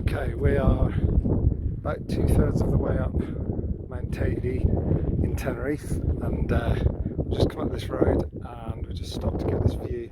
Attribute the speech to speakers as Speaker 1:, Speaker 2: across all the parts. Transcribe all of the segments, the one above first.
Speaker 1: Okay, we are about 2/3 of the way up Mount Teide in Tenerife, and we've just come up this road and we just stopped to get this view.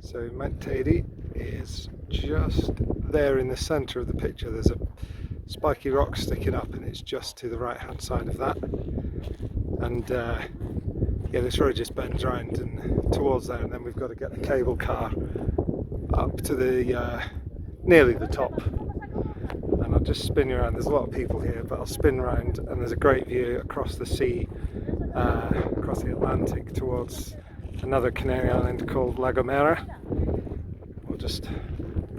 Speaker 1: So Mount Teide is just there in the centre of the picture. There's a spiky rock sticking up and it's just to the right hand side of that. And yeah, this road just bends around and towards there, and then we've got to get the cable car up to the nearly the top. And I'll just spin you around. There's a lot of people here, but I'll spin around and there's a great view across the sea, across the Atlantic towards another Canary island called La Gomera. We'll just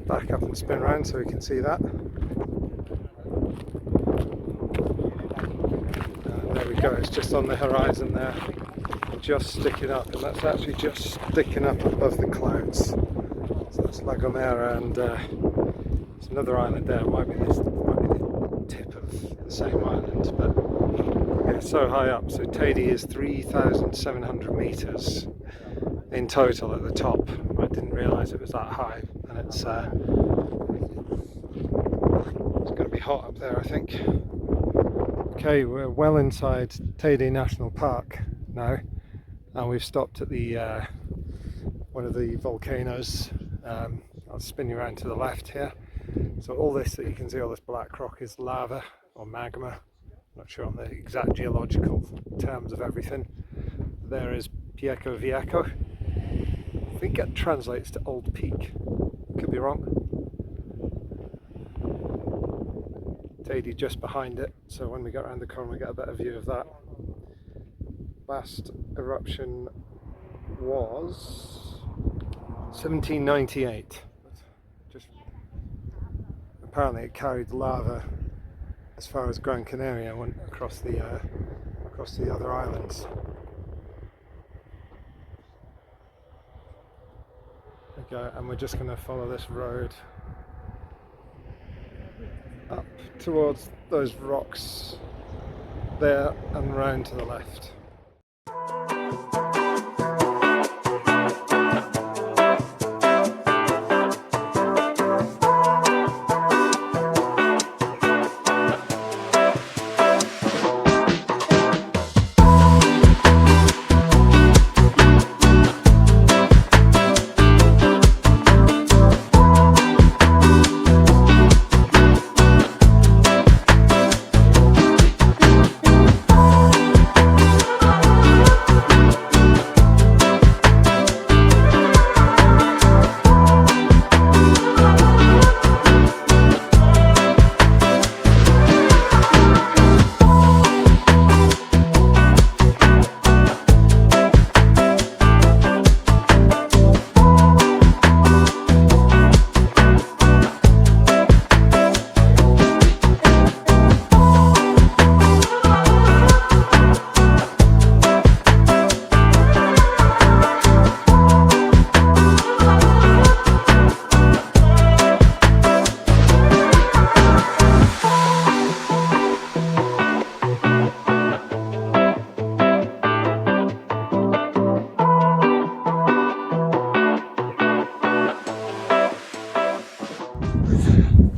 Speaker 1: back up and spin around so we can see that. And there we go, it's just on the horizon there, just sticking up, and that's actually just sticking up above the clouds. So that's La Gomera, and there's another island there. It might be the tip of the same island, but yeah, it's so high up. So Teide is 3,700 meters in total at the top. I didn't realise it was that high, and it's going to be hot up there, I think. Okay, we're well inside Teide National Park now, and we've stopped at the one of the volcanoes. I'll spin you around to the left here. So all this that you can see, all this black rock, is lava or magma. Not sure on the exact geological terms of everything. There is Pieco Viejo. I think it translates to Old Peak. Could be wrong. Teide just behind it, so when we get around the corner we get a better view of that. Last eruption was 1798. Apparently it carried lava as far as Gran Canaria and went across the other islands. Okay, and we're just going to follow this road up towards those rocks there and round to the left.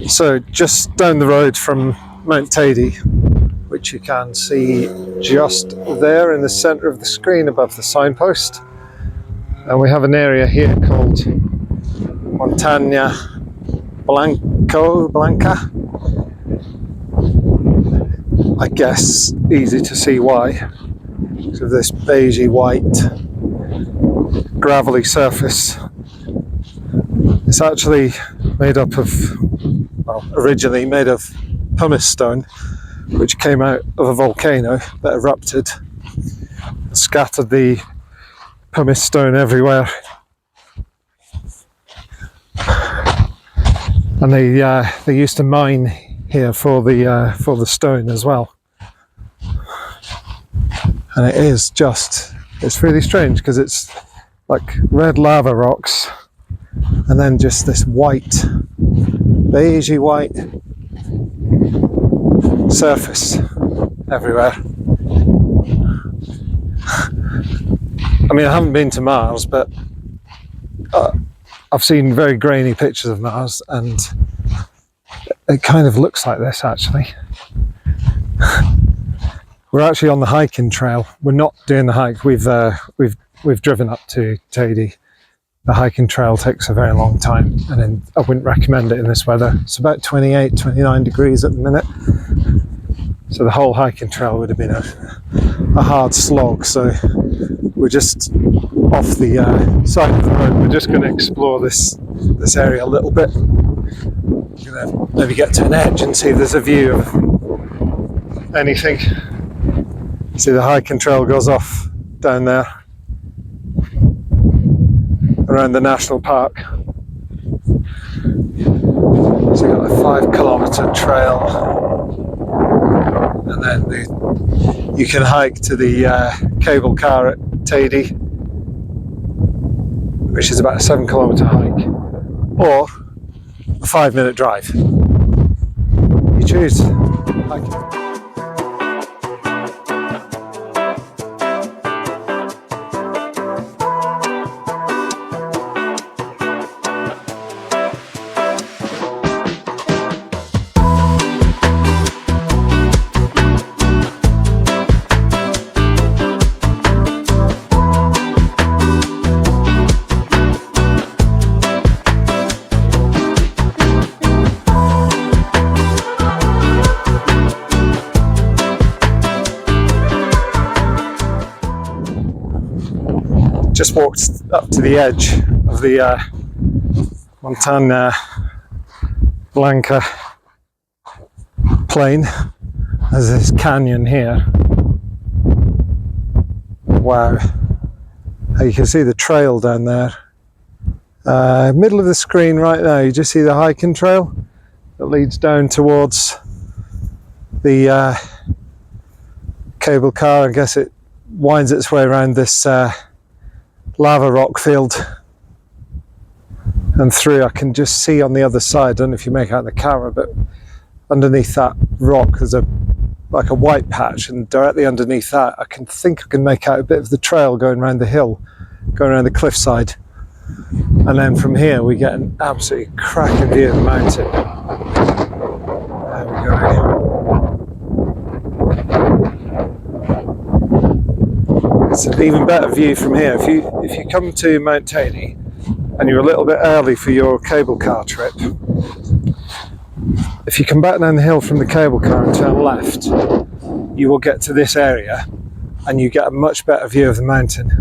Speaker 1: So just down the road from Mount Teide, which you can see just there in the centre of the screen above the signpost, and we have an area here called Montaña Blanca. I guess easy to see why, because of this beigey white gravelly surface. It's actually made up of, well, originally made of pumice stone, which came out of a volcano that erupted and scattered the pumice stone everywhere. And they used to mine here for the stone as well. And it's really strange because it's like red lava rocks and then just this white, beigey white surface everywhere. I mean, I haven't been to Mars, but I've seen very grainy pictures of Mars, and it kind of looks like this actually. We're actually on the hiking trail. We're not doing the hike. We've driven up to Teide. The hiking trail takes a very long time, and then I wouldn't recommend it in this weather. It's about 28, 29 degrees at the minute. So the whole hiking trail would have been a hard slog. So we're just off the side of the road. We're just going to explore this area a little bit. We're going to maybe get to an edge and see if there's a view of anything. See, the hiking trail goes off down there around the national park. So you've got a 5-kilometre trail, and then you can hike to the cable car at Teide, which is about a 7-kilometre hike, or a 5-minute drive. You choose. Hiking. Just walked up to the edge of the Montana Blanca plain. There's this canyon here. Wow. You can see the trail down there. Middle of the screen right now, you just see the hiking trail that leads down towards the cable car. I guess it winds its way around this lava rock field and through. I can just see on the other side, I don't know if you make out the camera, but underneath that rock there's like a white patch, and directly underneath that I can make out a bit of the trail going around the hill, going around the cliffside, and then from here we get an absolutely cracking view of the mountain. There we go. It's an even better view from here. If you come to Mount Teide and you're a little bit early for your cable car trip, if you come back down the hill from the cable car and turn left, you will get to this area and you get a much better view of the mountain.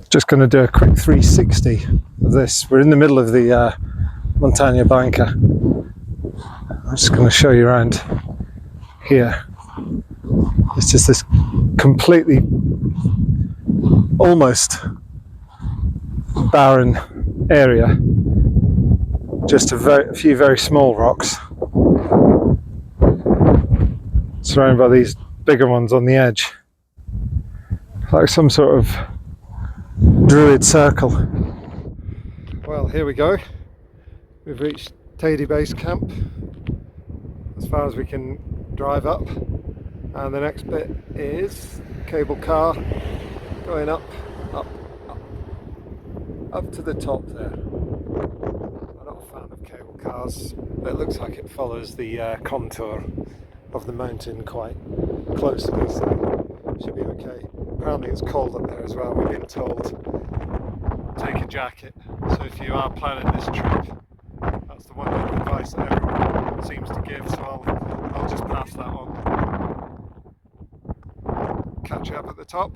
Speaker 1: Just going to do a quick 360 of this. We're in the middle of the Montana Blanca. I'm just going to show you around here. It's just this completely, almost barren area. Just a few very small rocks, surrounded by these bigger ones on the edge. Like some sort of druid circle. Well, here we go. We've reached Teide Base Camp, as far as we can drive up, and the next bit is cable car going up to the top there. I'm not a fan of cable cars, but it looks like it follows the contour of the mountain quite closely, so it should be okay. Apparently it's cold up there as well. We've been told take a jacket, so if you are planning this trip, that's the one bit of advice that everyone seems to give, so I'll just pass that on. Catch you up at the top.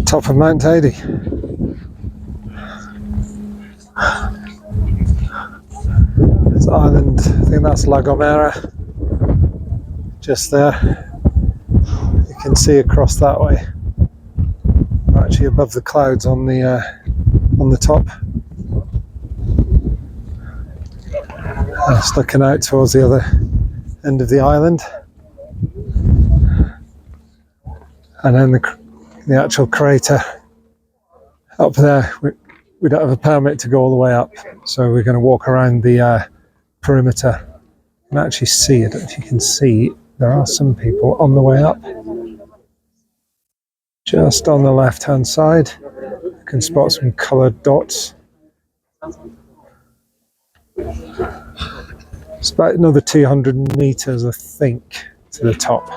Speaker 1: Top of Mount Teide. It's island, I think that's La Gomera, just there. You can see across that way. We're actually above the clouds on the top. Just looking out towards the other end of the island. And then the actual crater up there, we don't have a permit to go all the way up, so we're going to walk around the perimeter and actually see it. If you can see, there are some people on the way up. Just on the left hand side, you can spot some coloured dots. It's about another 200 metres, I think, to the top.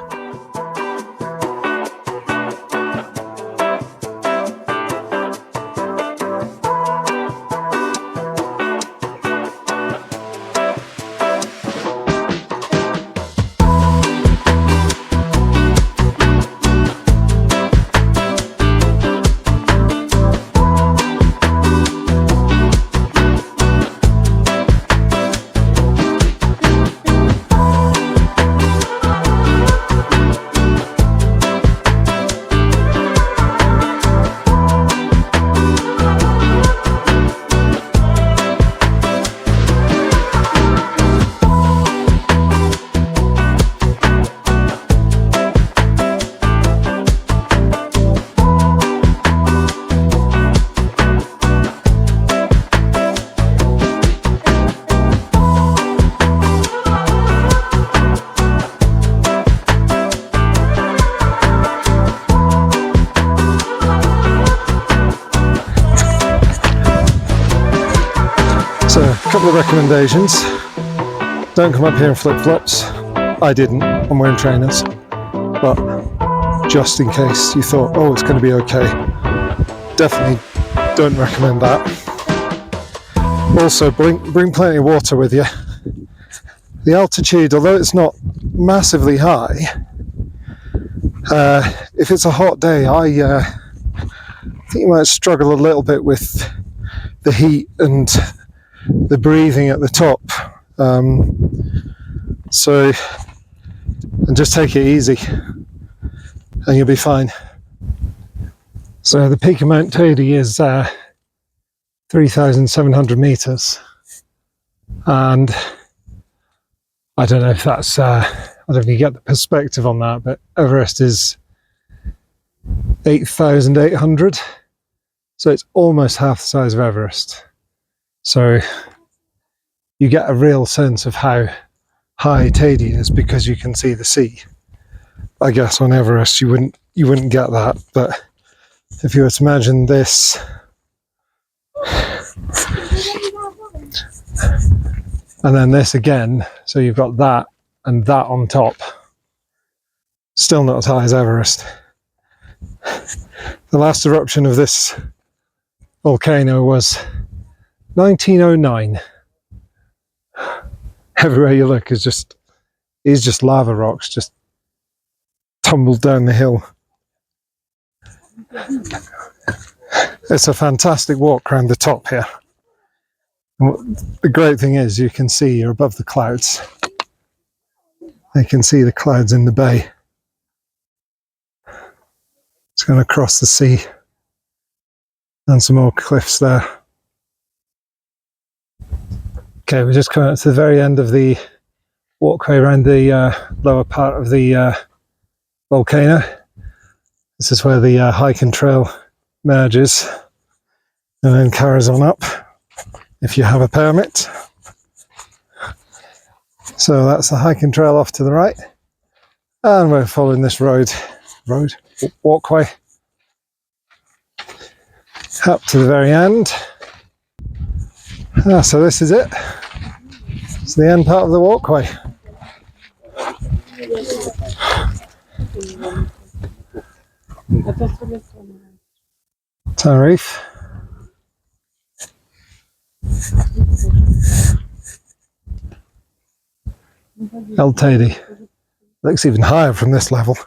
Speaker 1: So, a couple of recommendations. Don't come up here in flip-flops. I didn't, I'm wearing trainers. But just in case you thought, oh, it's going to be okay, definitely don't recommend that. Also, bring plenty of water with you. The altitude, although it's not massively high, if it's a hot day, I think you might struggle a little bit with the heat and the breathing at the top. So just take it easy and you'll be fine. So the peak of Mount Teide is 3,700 meters, and I don't know if that's I don't know if you get the perspective on that, but Everest is 8,800, so it's almost half the size of Everest. So you get a real sense of how high Teide is because you can see the sea. I guess on Everest you wouldn't get that, but if you were to imagine this and then this again, so you've got that and that on top, still not as high as Everest. The last eruption of this volcano was 1909. Everywhere you look is just lava rocks just tumbled down the hill. It's a fantastic walk around the top here. And the great thing is you can see you're above the clouds. You can see the clouds in the bay. It's going to cross the sea and some more cliffs there. Okay, we're just coming up to the very end of the walkway around the lower part of the volcano. This is where the hiking trail merges and then carries on up if you have a permit. So that's the hiking trail off to the right, and we're following this walkway up to the very end. So this is it. It's the end part of the walkway. Tenerife. El Teide. Looks even higher from this level.